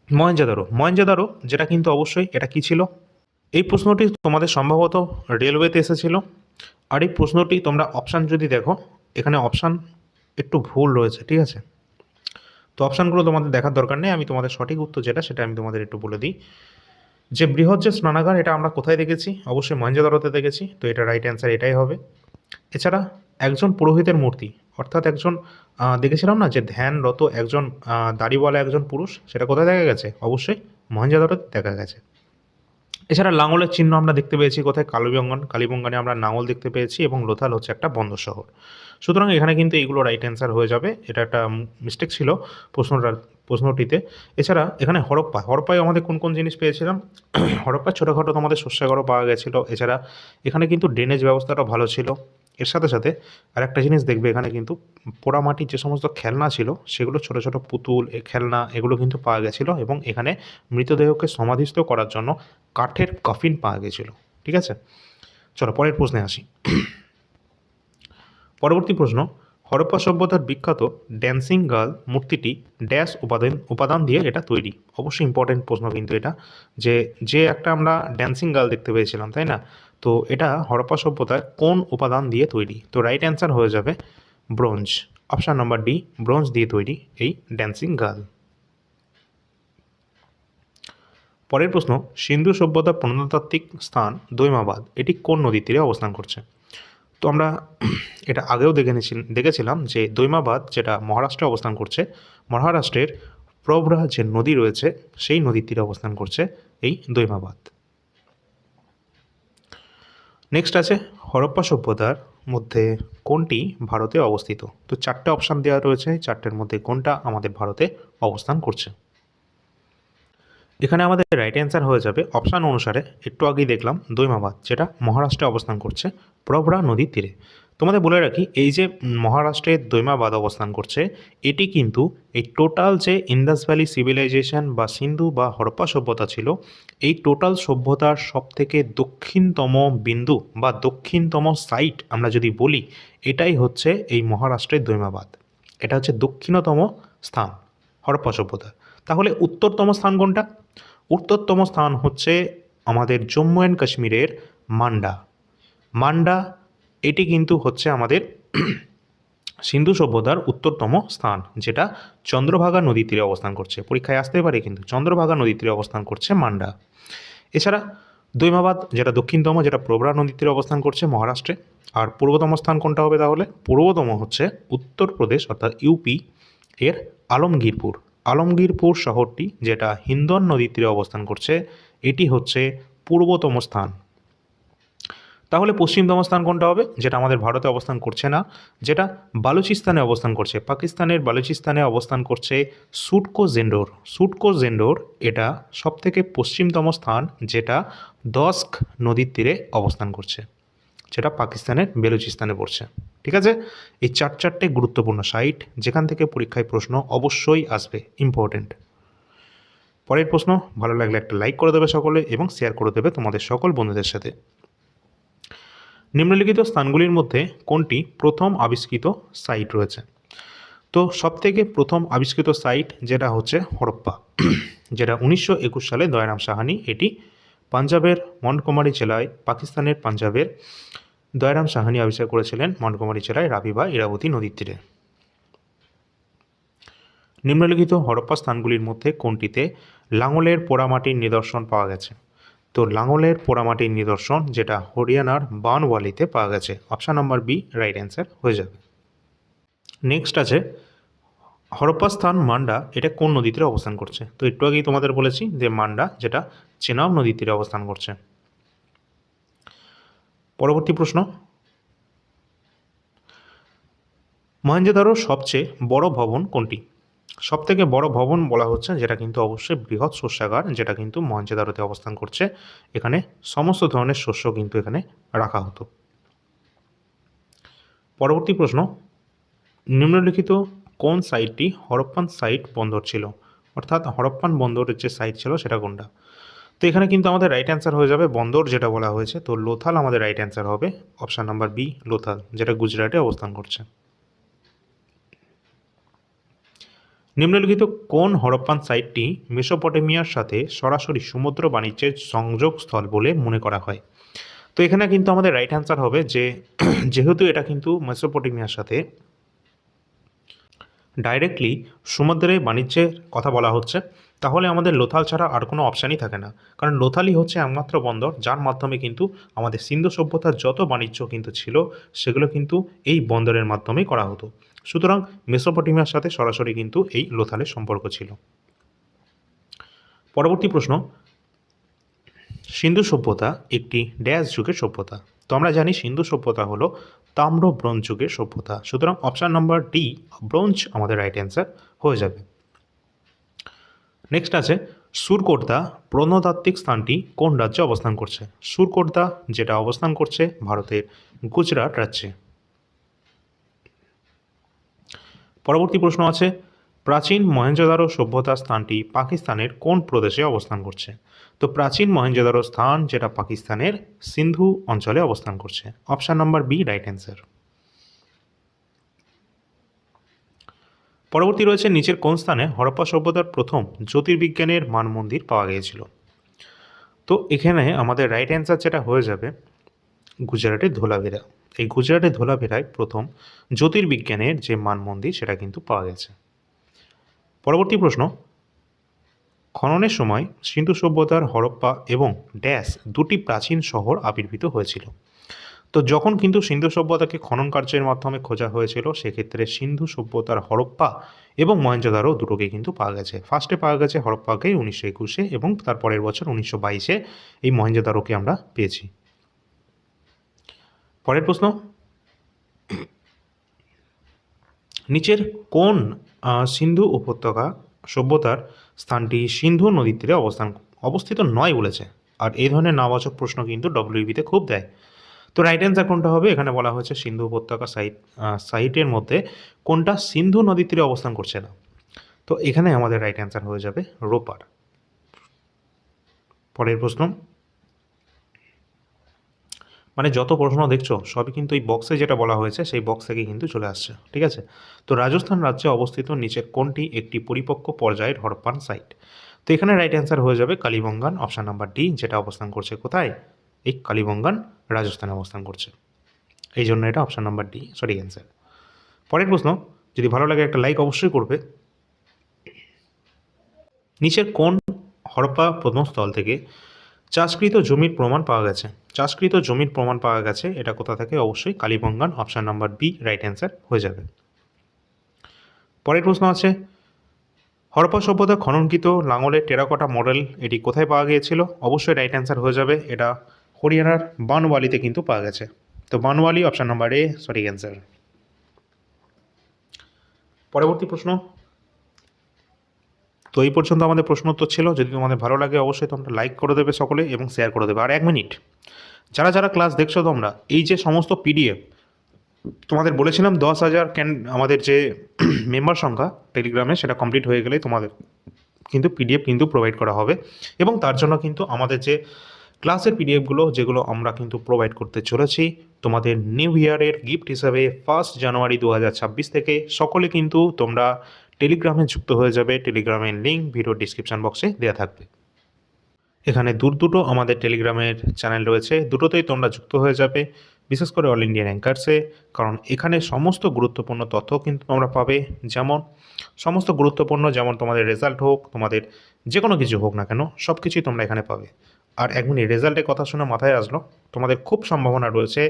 মহেঞ্জোদারো, যেটা কিন্তু অবশ্যই এটা কী ছিল। এই প্রশ্নটি তোমাদের সম্ভবত রেলওয়েতে এসেছিল। আর এই প্রশ্নটি তোমরা অপশান যদি দেখো, এখানে অপশান একটু ভুল রয়েছে, ঠিক আছে। তো অপশানগুলো তোমাদের দেখার দরকার নেই, আমি তোমাদের সঠিক উত্তর যেটা সেটা আমি তোমাদের একটু বলে দিই। যে বৃহৎ যে স্নানাগার এটা আমরা কোথায় দেখেছি? অবশ্যই মহেঞ্জোদারোতে দেখেছি, তো এটা রাইট অ্যান্সার এটাই হবে। এছাড়া একজন পুরোহিতের মূর্তি, অর্থাৎ একজন দেখেছিলাম না যে ধ্যানরত একজন দাড়িওয়ালা একজন পুরুষ, সেটা কোথায় দেখা গেছে? অবশ্যই মহেঞ্জোদারোতে দেখা গেছে। এছাড়া লাঙলের চিহ্ন আমরা দেখতে পেয়েছি কোথায়? কালীবঙ্গানে আমরা লাঙল দেখতে পেয়েছি এবং লোথাল হচ্ছে একটা বন্দর শহর। সুতরাং এখানে কিন্তু এইগুলো রাইট অ্যান্সার হয়ে যাবে, এটা একটা মিস্টেক ছিল প্রশ্নটিতে। এছাড়া এখানে হরপ্পায় আমাদের কোন কোন জিনিস পেয়েছিলাম? হরপ্পায় ছোটোখাটো তোমাদের শস্যাগারও পাওয়া গেছিলো। এছাড়া এখানে কিন্তু ড্রেনেজ ব্যবস্থাটা ভালো ছিল। এর সাথে সাথে আরেকটা জিনিস দেখবে, এখানে কিন্তু পোড়ামাটির যে সমস্ত খেলনা ছিল সেগুলো ছোটো ছোটো পুতুল খেলনা এগুলো কিন্তু পাওয়া গেছিলো এবং এখানে মৃতদেহকে সমাধিস্থ করার জন্য কাঠের কফিন পাওয়া গেছিলো। ঠিক আছে, চলো পরের প্রশ্নে আসি। পরবর্তী প্রশ্ন, হরপ্পা সভ্যতার বিখ্যাত ড্যান্সিং গার্ল মূর্তিটি ড্যাশ উপাদান দিয়ে এটা তৈরি? অবশ্যই ইম্পর্টেন্ট প্রশ্ন কিন্তু এটা, যে একটা আমরা ড্যান্সিং গার্ল দেখতে পেয়েছিলাম, তাই না? তো এটা হরপ্পা সভ্যতার কোন উপাদান দিয়ে তৈরি? তো রাইট অ্যান্সার হয়ে যাবে bronze. Option number D, bronze দিয়ে তৈরি এই ড্যান্সিং গার্ল। পরের প্রশ্ন, সিন্ধু সভ্যতার প্রত্নতাত্ত্বিক স্থান দৈমাবাদ এটি কোন নদীর তীরে অবস্থান করছে? তো আমরা এটা আগেও দেখেছিলাম যে দৈমাবাদ যেটা মহারাষ্ট্রে অবস্থান করছে, মহারাষ্ট্রের প্রবরা যে নদী রয়েছে সেই নদীর তীরে অবস্থান করছে এই দৈমাবাদ। নেক্সট আছে, হরপ্পা সভ্যতার মধ্যে কোনটি ভারতে অবস্থিত? তো চারটে অপশান দেওয়া রয়েছে, চারটের মধ্যে কোনটা আমাদের ভারতে অবস্থান করছে? এখানে আমাদের রাইট অ্যান্সার হয়ে যাবে অপশান অনুসারে, একটু আগেই দেখলাম দৈমাবাদ যেটা মহারাষ্ট্রে অবস্থান করছে প্রবরা নদীর তীরে। তোমাদের বলে রাখি, এই যে মহারাষ্ট্রের দৈমাবাদ অবস্থান করছে এটি কিন্তু এই টোটাল যে ইন্দাস ভ্যালি সিভিলাইজেশন বা সিন্ধু বা হরপ্পা সভ্যতা ছিল, এই টোটাল সভ্যতার সবথেকে দক্ষিণতম বিন্দু বা দক্ষিণতম সাইট আমরা যদি বলি, এটাই হচ্ছে এই মহারাষ্ট্রের দৈমাবাদ। এটা হচ্ছে দক্ষিণতম স্থান হরপ্পা সভ্যতা। তাহলে উত্তরতম স্থান কোনটা? উত্তরতম স্থান হচ্ছে আমাদের জম্মু অ্যান্ড কাশ্মীরের মান্ডা। এটি কিন্তু হচ্ছে আমাদের সিন্ধু সভ্যতার উত্তরতম স্থান, যেটা চন্দ্রভাগা নদীর তীরে অবস্থান করছে। পরীক্ষায় আসতে পারে কিন্তু, চন্দ্রভাগা নদীর তীরে অবস্থান করছে মান্ডা। এছাড়া দৈমাবাদ যেটা দক্ষিণতম, যেটা প্রবরা নদীর তীরে অবস্থান করছে মহারাষ্ট্রে। আর পূর্বতম স্থান কোনটা হবে তাহলে? পূর্বতম হচ্ছে উত্তরপ্রদেশ অর্থাৎ ইউপি এর আলমগীরপুর শহরটি, যেটা হিন্দন নদীর তীরে অবস্থান করছে, এটি হচ্ছে পূর্বতম স্থান। তাহলে পশ্চিমতম স্থান কোনটা হবে? যেটা আমাদের ভারতে অবস্থান করছে না, যেটা বালুচিস্তানে অবস্থান করছে, পাকিস্তানের বালুচিস্তানে অবস্থান করছে সুটকো জেন্ডোর। এটা সবথেকে পশ্চিমতম স্থান, যেটা দস্ক নদীর তীরে অবস্থান করছে, যেটা পাকিস্তানের বেলুচিস্তানে পড়ছে। ঠিক আছে, এই চারটে গুরুত্বপূর্ণ সাইট যেখান থেকে পরীক্ষায় প্রশ্ন অবশ্যই আসবে, ইম্পর্টেন্ট। পরের প্রশ্ন, ভালো লাগলে একটা লাইক করে দেবে সকলে এবং শেয়ার করে দেবে তোমাদের সকল বন্ধুদের সাথে। নিম্নলিখিত স্থানগুলির মধ্যে কোনটি প্রথম আবিষ্কৃত সাইট রয়েছে? তো সবথেকে প্রথম আবিষ্কৃত সাইট যেটা হচ্ছে হরপ্পা, যেটা 1921 সালে দয়ারাম সাহানি এটি পাঞ্জাবের মন্টগোমারি জেলায়, পাকিস্তানের পাঞ্জাবের দয়ারাম সাহানি আবিষ্কার করেছিলেন মন্টগোমারি জেলায় রাবি বা ইরাবতী নদীর তীরে। নিম্নলিখিত হরপ্পা স্থানগুলির মধ্যে কোনটিতে লাঙলের পোড়ামাটির নিদর্শন পাওয়া গেছে? তো লাঙলের পোড়ামাটির নিদর্শন যেটা হরিয়ানার বানওয়ালিতে পাওয়া গেছে। Option number B right answer হয়ে যাবে। নেক্সট আছে হরপ্পা স্থান মান্ডা এটা কোন নদীর তীরে অবস্থান করছে? তো একটু আগেই তোমাদের বলেছি যে মান্ডা যেটা চেনাব নদীর তীরে অবস্থান করছে। পরবর্তী প্রশ্ন, মহেঞ্জোদারোর সবচেয়ে বড় ভবন কোনটি? সব থেকে বড় ভবন বলা হচ্ছে যেটা কিন্তু অবশ্যই বৃহৎ শস্যাগার, যেটা কিন্তু মহেঞ্জোদারোতে অবস্থান করছে। এখানে সমস্ত ধরনের শস্য কিন্তু এখানে রাখা হতো। পরবর্তী প্রশ্ন, নিম্নলিখিত কোন সাইটটি হরপ্পান সাইট বন্দর ছিল? অর্থাৎ হরপ্পান বন্দরের যে সাইট ছিল সেটা কোনটা? তো এখানে কিন্তু আমাদের রাইট অ্যান্সার হয়ে যাবে বন্দর যেটা বলা হয়েছে, তো লোথাল আমাদের রাইট অ্যান্সার হবে, অপশান নাম্বার বি লোথাল, যেটা গুজরাটে অবস্থান করছে। নিম্নলিখিত কোন হরপ্পান সাইটটি মেসোপটেমিয়ার সাথে সরাসরি সমুদ্র বাণিজ্যের সংযোগস্থল বলে মনে করা হয়? তো এখানে কিন্তু আমাদের রাইট অ্যান্সার হবে যে যেহেতু এটা কিন্তু মেসোপটেমিয়ার সাথে ডাইরেক্টলি সমুদ্রে বাণিজ্যের কথা বলা হচ্ছে, তাহলে আমাদের লোথাল ছাড়া আর কোনো অপশানই থাকে না। কারণ লোথালই হচ্ছে একমাত্র বন্দর যার মাধ্যমে কিন্তু আমাদের সিন্ধু সভ্যতার যত বাণিজ্য কিন্তু ছিল সেগুলো কিন্তু এই বন্দরের মাধ্যমেই করা হতো। সুতরাং মেসোপটেমিয়ার সাথে সরাসরি কিন্তু এই লোথালের সম্পর্ক ছিল। পরবর্তী প্রশ্ন, সিন্ধু সভ্যতা একটি ড্যাশ যুগের সভ্যতা? তো আমরা জানি সিন্ধু সভ্যতা হলো তাম্র ব্রোঞ্জ যুগের সভ্যতা, সুতরাং অপশান নাম্বার ডি ব্রোঞ্জ আমাদের রাইট অ্যান্সার হয়ে যাবে। নেক্সট আছে, সুরকোটদা প্রত্নতাত্ত্বিক স্থানটি কোন রাজ্যে অবস্থান করছে? সুরকোটদা যেটা অবস্থান করছে ভারতের গুজরাট রাজ্যে। পরবর্তী প্রশ্ন আছে, প্রাচীন মহেঞ্জোদারো সভ্যতা স্থানটি পাকিস্তানের কোন প্রদেশে অবস্থান করছে? তো প্রাচীন মহেঞ্জোদারো স্থান যেটা পাকিস্তানের সিন্ধু অঞ্চলে অবস্থান করছে, option number B right answer. পরবর্তী রয়েছে, নিচের কোন স্থানে হরপ্পা সভ্যতার প্রথম জ্যোতির্বিজ্ঞানের মানমন্দির পাওয়া গিয়েছিল? তো এখানে আমাদের রাইট অ্যান্সার যেটা হয়ে যাবে গুজরাটের ধোলাভিরা। এই গুজরাটের ধোলাভিরায় প্রথম জ্যোতির্বিজ্ঞানের যে মানমন্দির সেটা কিন্তু পাওয়া গেছে। পরবর্তী প্রশ্ন, খননের সময় সিন্ধু সভ্যতার হরপ্পা এবং ড্যাশ দুটি প্রাচীন শহর আবির্ভূত হয়েছিল। তো যখন কিন্তু সিন্ধু সভ্যতাকে খনন কার্যের মাধ্যমে খোঁজা হয়েছিল সেক্ষেত্রে সিন্ধু সভ্যতার হরপ্পা এবং মহেঞ্জোদারো দুটোকেই কিন্তু পাওয়া গেছে। ফার্স্টে পাওয়া গেছে হরপ্পাকে 1921-এ এবং তারপরের বছর 1922-এ এই মহেঞ্জোদারোকে আমরা পেয়েছি। পরের প্রশ্ন, নিচের কোন সিন্ধু উপত্যকা সভ্যতার স্থানটি সিন্ধু নদীর তীরে অবস্থিত নয় বলেছে? আর এই ধরনের নাবাচক প্রশ্ন কিন্তু ডব্লিউবিতে খুব দেয়। তো রাইট অ্যান্সার কোনটা হবে? এখানে বলা হয়েছে সিন্ধু উপত্যকা সাইটের মধ্যে কোনটা সিন্ধু নদীর তীরে অবস্থান করছে না? তো এখানে আমাদের রাইট অ্যান্সার হয়ে যাবে রোপার। পরের প্রশ্ন, মানে যত প্রশ্ন দেখছো সবই কিন্তু এই বক্সে যেটা বলা হয়েছে সেই বক্স থেকে কিন্তু চলে আসছে, ঠিক আছে? তো রাজস্থান রাজ্যে অবস্থিত নিচের কোনটি একটি পরিপক্ক পর্যায়ের হরপ্পান সাইট? তো এখানে রাইট অ্যান্সার হয়ে যাবে কালীবঙ্গান, অপশান নাম্বার ডি, যেটা অবস্থান করছে কোথায়? এই কালীবঙ্গান রাজস্থানে অবস্থান করছে, এই জন্য এটা অপশান নাম্বার ডি সঠিক অ্যান্সার। পরের প্রশ্ন, যদি ভালো লাগে একটা লাইক অবশ্যই করবে। নিচের কোন হরপ্পা প্রত্নস্থল থেকে চাষকৃত জমির প্রমাণ পাওয়া গেছে? চাষকৃত জমির প্রমাণ পাওয়া গেছে, এটা কোথা থেকে? অবশ্যই Kalibangan, option number B right answer হয়ে যাবে। পরের প্রশ্ন আছে, হরপ্পা সভ্যতা খননকৃত লাঙলের টেরাকোটা মডেল এটি কোথায় পাওয়া গিয়েছিল? অবশ্যই রাইট অ্যান্সার হয়ে যাবে, এটা হরিয়ানার বানওয়ালিতে কিন্তু পাওয়া গেছে। তো বানওয়ালি অপশান নাম্বার এ সঠিক অ্যান্সার। পরবর্তী প্রশ্ন, তো এই পর্যন্ত আমাদের প্রশ্ন উত্তর ছিল। যদি তোমাদের ভালো লাগে অবশ্যই তোমরা লাইক করে দেবে সকলে এবং শেয়ার করে দেবে। আর 1 মিনিট, যারা যারা ক্লাস দেখছো তোমরা, এই যে সমস্ত পিডিএফ তোমাদের বলেছিলাম 10,000 আমাদের যে মেম্বার সংখ্যা টেলিগ্রামে সেটা কমপ্লিট হয়ে গেলে তোমাদের কিন্তু পিডিএফ কিন্তু প্রোভাইড করা হবে, এবং তার জন্য কিন্তু আমাদের যে ক্লাসের পিডিএফগুলো যেগুলো আমরা কিন্তু প্রোভাইড করতে চলেছি তোমাদের নিউ ইয়ারের গিফট হিসাবে 1 জানুয়ারি 2026 থেকে সকলে কিন্তু তোমরা টেলিগ্রামে যুক্ত হয়ে যাবে। টেলিগ্রামের লিঙ্ক ভিডিও ডিসক্রিপশান বক্সে দেওয়া থাকবে। এখানে দুটো আমাদের টেলিগ্রামের চ্যানেল রয়েছে, দুটোতেই তোমরা যুক্ত হয়ে যাবে, বিশেষ করে অল ইন্ডিয়া র্যাঙ্কার্সে, কারণ এখানে সমস্ত গুরুত্বপূর্ণ তথ্য কিন্তু তোমরা পাবে। যেমন সমস্ত গুরুত্বপূর্ণ, যেমন তোমাদের রেজাল্ট হোক, তোমাদের যে কোনো কিছু হোক না কেন, সব কিছুই তোমরা এখানে পাবে। আর 1 মিনিট, রেজাল্টের কথা শুনে মাথায় আসলো, তোমাদের খুব সম্ভাবনা রয়েছে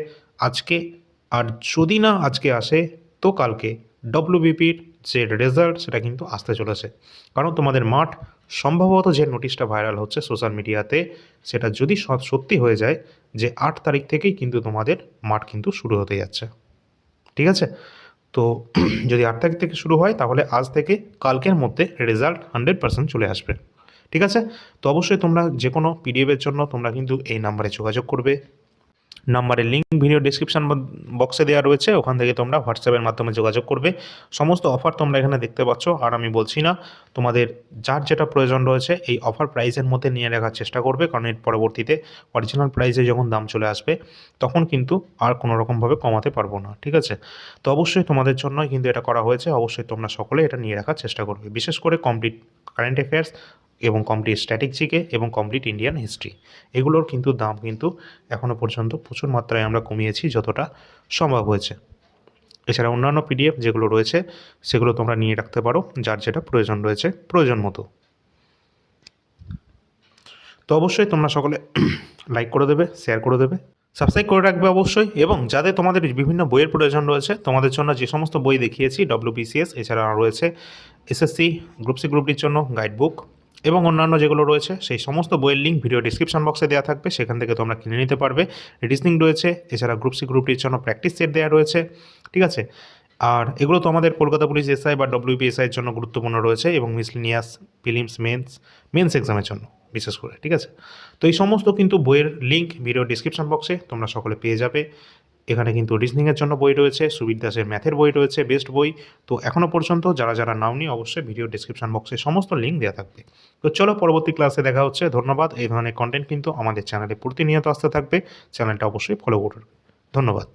আজকে, আর যদি না আজকে আসে তো কালকে ডব্লিউবিপির যে রেজাল্ট সেটা কিন্তু আসতে চলেছে। কারণ তোমাদের মাঠ সম্ভবত যে নোটিশটা ভাইরাল হচ্ছে সোশ্যাল মিডিয়াতে, সেটা যদি সত্যি হয়ে যায় যে 8 তারিখ থেকেই কিন্তু তোমাদের মাঠ কিন্তু শুরু হতে যাচ্ছে। ঠিক আছে? তো যদি 8 তারিখ থেকে শুরু হয় তাহলে আজ থেকে কালকের মধ্যে রেজাল্ট 100% চলে আসবে। ঠিক আছে? তো অবশ্যই তোমরা যে কোনো পিডিএফের জন্য তোমরা কিন্তু এই নাম্বারে যোগাযোগ করবে। নাম্বারের লিঙ্ক ভিডিও ডেসক্রিপশন বক্সে দেওয়া রয়েছে, ওখান থেকে তোমরা হোয়াটসঅ্যাপের মাধ্যমে যোগাযোগ করবে। সমস্ত অফার তোমরা এখানে দেখতে পাচ্ছ, আর আমি বলছি না, তোমাদের যার যেটা প্রয়োজন রয়েছে এই অফার প্রাইসের মধ্যে নিয়ে রাখার চেষ্টা করবে, কারণ এর পরবর্তীতে অরিজিনাল প্রাইসে যখন দাম চলে আসবে তখন কিন্তু আর কোনো রকমভাবে কমাতে পারবো না। ঠিক আছে? তো অবশ্যই তোমাদের জন্যই কিন্তু এটা করা হয়েছে, অবশ্যই তোমরা সকলে এটা নিয়ে রাখার চেষ্টা করবে, বিশেষ করে কমপ্লিট কারেন্ট অ্যাফেয়ার্স এবং কমপ্লিট স্ট্যাটিক জিকে এবং কমপ্লিট ইন্ডিয়ান হিস্ট্রি, এগুলোর কিন্তু দাম কিন্তু এখনও পর্যন্ত প্রচুর মাত্রায় আমরা কমিয়েছি যতটা সম্ভব হয়েছে। এছাড়া অন্যান্য পিডিএফ যেগুলো রয়েছে সেগুলো তোমরা নিয়ে রাখতে পারো যার যেটা প্রয়োজন রয়েছে প্রয়োজন মতো। তো অবশ্যই তোমরা সকলে লাইক করে দেবে, শেয়ার করে দেবে, সাবস্ক্রাইব করে রাখবে অবশ্যই। এবং যাদের তোমাদের বিভিন্ন বইয়ের প্রয়োজন রয়েছে, তোমাদের জন্য যে সমস্ত বই দেখিয়েছি WBCS, এছাড়া রয়েছে এসএসসি গ্রুপ সি গ্রুপ ডির জন্য গাইড বুক এবং অন্যান্য যেগুলো রয়েছে, সেই সমস্ত বইয়ের লিঙ্ক ভিডিও ডিসক্রিপশন বক্সে দেওয়া থাকবে, সেখান থেকে তোমরা কিনে নিতে পারবে। রিজনিং রয়েছে, এছাড়া গ্রুপ সি গ্রুপ ডির জন্য প্র্যাকটিস সেট দেওয়া রয়েছে। ঠিক আছে? আর এগুলো তো আমাদের কলকাতা পুলিশ এসআই বা WBSI এর জন্য গুরুত্বপূর্ণ রয়েছে, এবং মিসলিনিয়াস প্রিলিমস মেন্স এক্সামের জন্য বিশেষ করে। ঠিক আছে? তো এই সমস্ত কিন্তু বইয়ের লিঙ্ক ভিডিও ডিসক্রিপশন বক্সে তোমরা সকলে পেয়ে যাবে। এখানে কিন্তু রিজনিংয়ের জন্য বই রয়েছে, সুবীর দাসের ম্যাথের বই রয়েছে, বেস্ট বই। তো এখনও পর্যন্ত যারা যারা নাওনি, অবশ্যই ভিডিও ডিসক্রিপশন বক্সে সমস্ত লিঙ্ক দেওয়া থাকবে। তো চলো পরবর্তী ক্লাসে দেখা হচ্ছে। ধন্যবাদ। এই ধরনের কন্টেন্ট কিন্তু আমাদের চ্যানেলে প্রতিনিয়ত আসতে থাকবে, চ্যানেলটা অবশ্যই ফলো করবে। ধন্যবাদ।